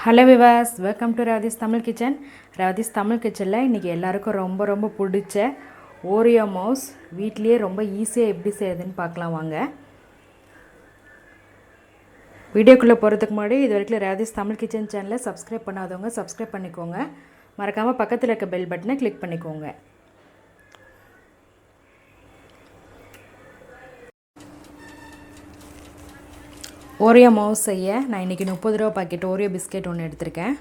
Hello viewers, welcome to Revathi's Tamil kitchen. Revathi's Tamil கிச்சனில் இன்றைக்கி எல்லாருக்கும் ரொம்ப பிடிச்ச ஓரியோ மவுஸ் வீட்லேயே ரொம்ப ஈஸியாக எப்படி செய்யுதுன்னு பார்க்கலாம் வாங்க. வீடியோக்குள்ளே போகிறதுக்கு முன்னாடி இது வரைக்கும் ரவதீஸ் தமிழ் கிச்சன் சேனலை சப்ஸ்கிரைப் பண்ணாதவங்க சப்ஸ்கிரைப் பண்ணிக்கோங்க. மறக்காமல் பக்கத்தில் இருக்க பெல் பட்டனை கிளிக் பண்ணிக்கோங்க. ஓரியோ மவுஸ் செய்ய நான் இன்றைக்கி 30 ரூபா பாக்கெட் ஓரியோ பிஸ்கெட் ஒன்று எடுத்திருக்கேன்.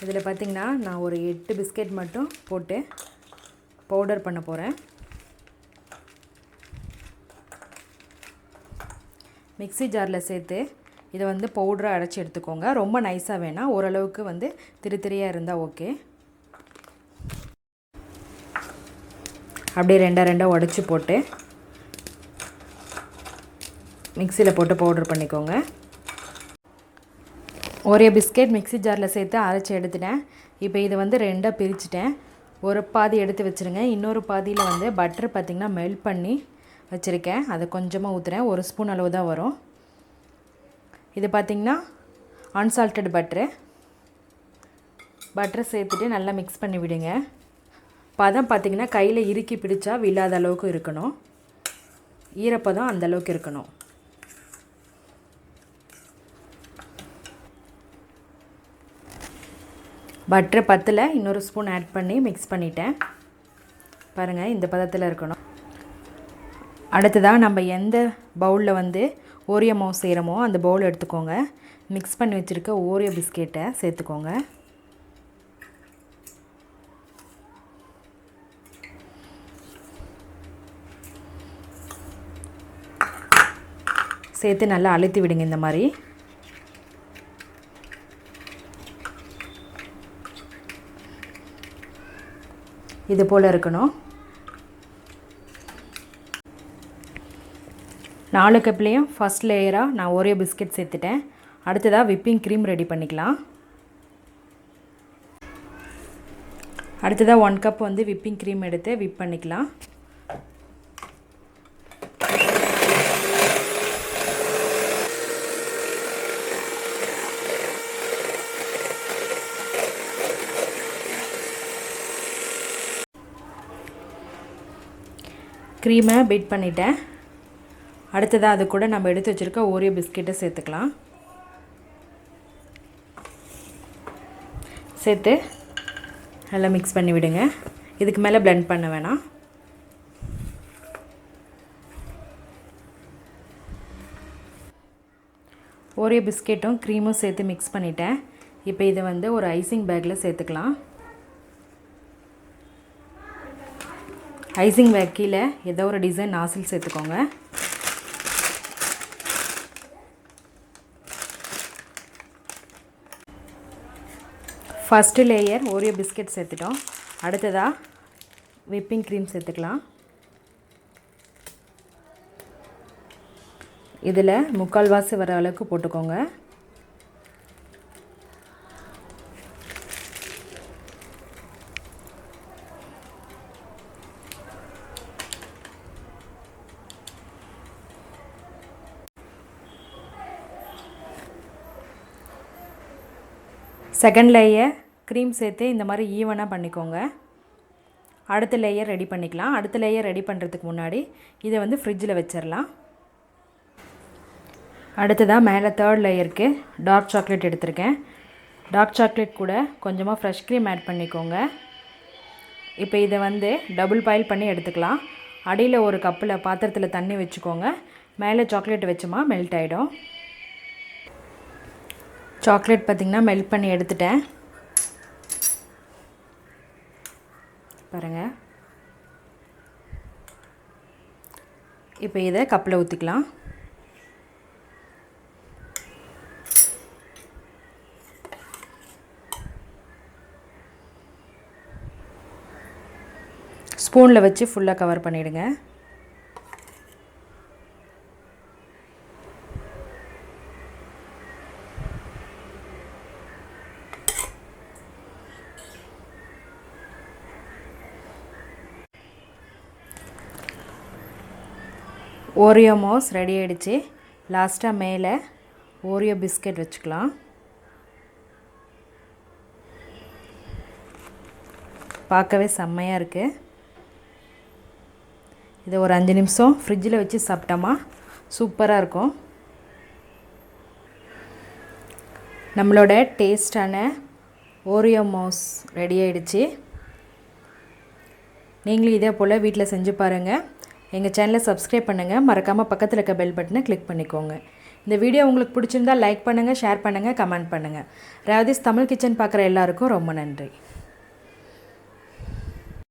இதில் பார்த்திங்கன்னா நான் ஒரு 8 பிஸ்கெட் மட்டும் போட்டு பவுடர் பண்ண போகிறேன். மிக்ஸி ஜாரில் சேர்த்து இதை பவுடராக அரைச்சி எடுத்துக்கோங்க. ரொம்ப நைஸாக வேணாம், ஓரளவுக்கு திரியாக இருந்தால் ஓகே. அப்படியே ரெண்டாக உடச்சி போட்டு மிக்சியில் போட்டு பவுடர் பண்ணிக்கோங்க. ஓரியோ பிஸ்கெட் மிக்ஸி ஜாரில் சேர்த்து அரைச்சி எடுத்துட்டேன். இப்போ இதை ரெண்டாக பிரிச்சுட்டேன். ஒரு பாதி எடுத்து வச்சுருங்க. இன்னொரு பாதியில் பட்டர் பார்த்திங்கன்னா மெல்ட் பண்ணி வச்சுருக்கேன். அதை கொஞ்சமாக ஊற்றுறேன். 1 ஸ்பூன் அளவு தான் வரும். இது பார்த்திங்கன்னா அன்சால்ட்டட் பட்டரை சேர்த்துட்டு நல்லா மிக்ஸ் பண்ணி விடுங்க. பதம் பார்த்திங்கன்னா கையில் இறுக்கி பிடிச்சா விழாத அளவுக்கு இருக்கணும். ஈரப்பதம் அந்தளவுக்கு இருக்கணும். பட்டரை பத்தில் இன்னொரு ஸ்பூன் ஆட் பண்ணி மிக்ஸ் பண்ணிட்டேன். பாருங்கள், இந்த பதத்தில் இருக்கணும். அடுத்ததாக நம்ம எந்த பவுலில் ஓரியோ மவுஸ் செய்கிறோமோ அந்த பவுல் எடுத்துக்கோங்க. மிக்ஸ் பண்ணி வச்சுருக்க ஓரியோ பிஸ்கெட்டை சேர்த்துக்கோங்க. சேர்த்து நல்லா அழுத்தி விடுங்க. இந்த மாதிரி இது போல் இருக்கணும். 4 கப்லேயும் ஃபஸ்ட் லேயராக நான் ஓரியோ பிஸ்கெட் சேர்த்துட்டேன். அடுத்ததாக விப்பிங் க்ரீம் ரெடி பண்ணிக்கலாம். அடுத்ததாக 1 கப் விப்பிங் க்ரீம் எடுத்து விப் பண்ணிக்கலாம். க்ரீமை பீட் பண்ணிட்டேன். அடுத்ததாக அது கூட நம்ம எடுத்து வச்சுருக்க ஓரியோ பிஸ்கெட்டை சேர்த்துக்கலாம். சேர்த்து நல்லா மிக்ஸ் பண்ணி விடுங்க. இதுக்கு மேலே பிளெண்ட் பண்ண வேணாம். ஓரியோ பிஸ்கெட்டும் க்ரீமும் சேர்த்து மிக்ஸ் பண்ணிட்டேன். இப்போ இதை ஒரு ஐசிங் பேக்கில் சேர்த்துக்கலாம். ஐசிங் பேக் கீழே ஏதோ ஒரு டிசைன் நாசில் சேர்த்துக்கோங்க. ஃபஸ்ட்டு லேயர் ஓரியோ பிஸ்கெட் சேர்த்துட்டோம். அடுத்ததாக விப்பிங் க்ரீம் சேர்த்துக்கலாம். இதில் 3/4 வாசி வர அளவுக்கு போட்டுக்கோங்க. செகண்ட் லேயர் க்ரீம் சேர்த்து இந்த மாதிரி ஈவனாக பண்ணிக்கோங்க. அடுத்த லேயர் ரெடி பண்ணிக்கலாம். அடுத்த லேயர் ரெடி பண்ணுறதுக்கு முன்னாடி இதை ஃப்ரிட்ஜில் வச்சிடலாம். அடுத்ததாக மேலே தேர்ட் லேயருக்கு டார்க் சாக்லேட் எடுத்திருக்கேன். டார்க் சாக்லேட் கூட கொஞ்சமாக ஃப்ரெஷ் க்ரீம் ஆட் பண்ணிக்கோங்க. இப்போ இதை டபுள் பாயில் பண்ணி எடுத்துக்கலாம். அடியில் ஒரு கப்பில் பாத்திரத்தில் தண்ணி வச்சுக்கோங்க. மேலே சாக்லேட் வச்சோமா மெல்ட் ஆகிடும். சாக்லேட் பார்த்திங்கன்னா மெல்ட் பண்ணி எடுத்துட்டேன். பாருங்கள், இப்போ இதை கப்பில் ஊற்றிக்கலாம். ஸ்பூனில் வச்சு ஃபுல்லாக கவர் பண்ணிவிடுங்க. ஓரியோ மவுஸ் ரெடி ஆகிடுச்சு. லாஸ்ட்டாக மேலே ஓரியோ பிஸ்கட் வச்சுக்கலாம். பார்க்கவே செம்மையாக இருக்குது. இதை ஒரு 5 நிமிஷம் ஃப்ரிட்ஜில் வச்சு சாப்பிட்டோமா சூப்பராக இருக்கும். நம்மளோட டேஸ்டான ஓரியோ மவுஸ் ரெடி ஆகிடுச்சு. நீங்களும் இதே போல் வீட்டில் செஞ்சு பாருங்கள். எங்கள் சேனலை சப்ஸ்கிரைப் பண்ணுங்கள். மறக்காமல் பக்கத்தில் இருக்க பெல் பட்டனை கிளிக் பண்ணிக்கோங்க. இந்த வீடியோ உங்களுக்கு பிடிச்சிருந்தால் லைக் பண்ணுங்கள், ஷேர் பண்ணுங்கள், கமெண்ட் பண்ணுங்கள். ரேவதிஸ் தமிழ் கிச்சன் பார்க்குற எல்லாருக்கும் ரொம்ப நன்றி.